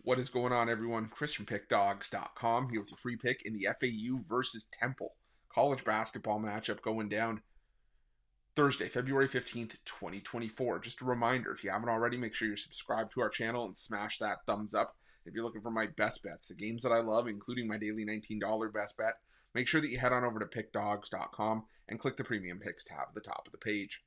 What is going on, everyone? Chris from Pickdawgz.com here with your free pick in the FAU versus Temple college basketball matchup going down Thursday, February 15th, 2024. Just a reminder, if you haven't already, make sure you're subscribed to our channel and smash that thumbs up. If you're looking for my best bets, the games that I love, including my daily $19 best bet, make sure that you head on over to Pickdawgz.com and click the Premium Picks tab at the top of the page.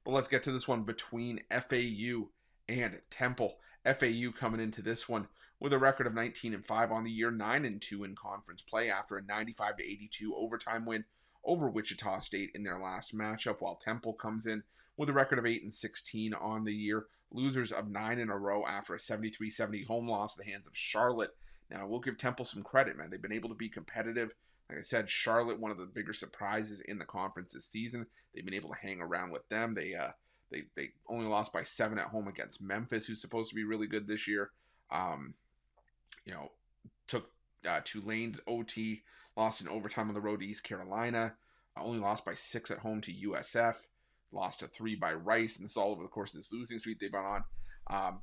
But let's get to this one between FAU and Temple. FAU coming into this one with a record of 19-5 on the year, 9-2 in conference play after a 95-82 overtime win over Wichita State in their last matchup, while Temple comes in with a record of 8-16 on the year, losers of 9 in a row after a 73-70 home loss at the hands of Charlotte. Now, we'll give Temple some credit, man. They've been able to be competitive. Like I said, Charlotte, one of the bigger surprises in the conference this season. They've been able to hang around with them. They only lost by 7 at home against Memphis, who's supposed to be really good this year. Took Tulane to OT, lost in overtime on the road to East Carolina, only lost by 6 at home to USF, lost to 3 by Rice, and this is all over the course of this losing streak they've been on.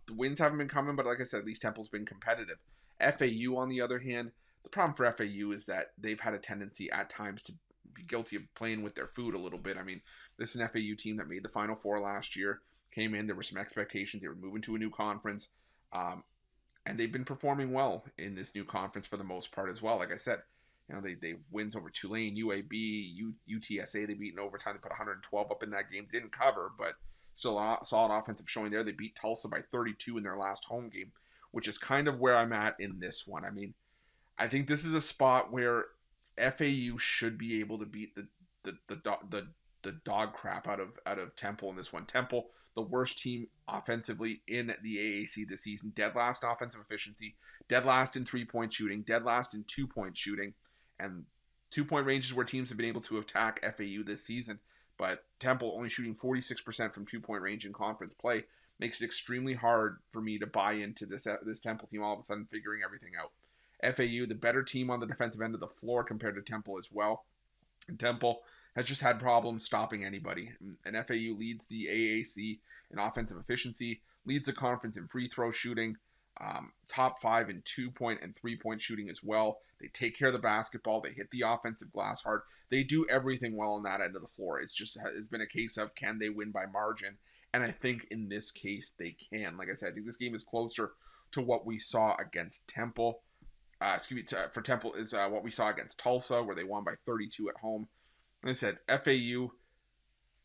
The wins haven't been coming, but like I said, at least Temple's been competitive. FAU, on the other hand, the problem for FAU is that they've had a tendency at times to be guilty of playing with their food a little bit. I mean, this is an FAU team that made the Final Four last year, came in, there were some expectations, they were moving to a new conference, and they've been performing well in this new conference for the most part as well. Like I said, they wins over Tulane, UAB, UTSA. They beat in overtime. They put 112 up in that game. Didn't cover, but still a solid offensive showing there. They beat Tulsa by 32 in their last home game, which is kind of where I'm at in this one. I mean, I think this is a spot where FAU should be able to beat the dog crap out of Temple in this one. Temple, the worst team offensively in the AAC this season, dead last in offensive efficiency, dead last in 3-point shooting, dead last in 2-point shooting, and 2-point ranges where teams have been able to attack FAU this season. But Temple only shooting 46% from 2-point range in conference play makes it extremely hard for me to buy into this Temple team all of a sudden figuring everything out. FAU, the better team on the defensive end of the floor compared to Temple as well. And Temple has just had problems stopping anybody. And FAU leads the AAC in offensive efficiency, leads the conference in free throw shooting, top 5 in 2-point and 3-point shooting as well. They take care of the basketball. They hit the offensive glass hard. They do everything well on that end of the floor. It's been a case of, can they win by margin? And I think in this case they can. Like I said, I think this game is closer to what we saw against Temple. For Temple is what we saw against Tulsa, where they won by 32 at home. And I said, FAU,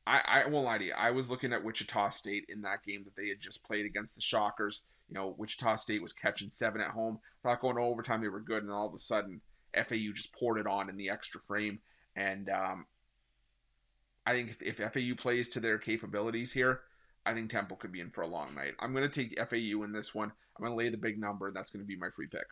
I won't lie to you. I was looking at Wichita State in that game that they had just played against the Shockers. Wichita State was catching 7 at home. I thought going to overtime they were good, and all of a sudden FAU just poured it on in the extra frame. And I think if FAU plays to their capabilities here, I think Temple could be in for a long night. I'm going to take FAU in this one. I'm going to lay the big number, and that's going to be my free pick.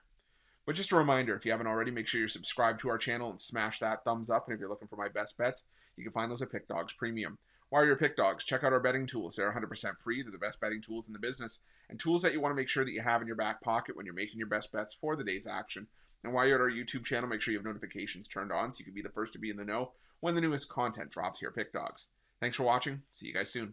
But just a reminder, if you haven't already, make sure you're subscribed to our channel and smash that thumbs up. And if you're looking for my best bets, you can find those at Pickdawgz Premium. While you're at Pickdawgz, check out our betting tools. They're 100% free. They're the best betting tools in the business, and tools that you want to make sure that you have in your back pocket when you're making your best bets for the day's action. And while you're at our YouTube channel, make sure you have notifications turned on so you can be the first to be in the know when the newest content drops here at Pickdawgz. Thanks for watching. See you guys soon.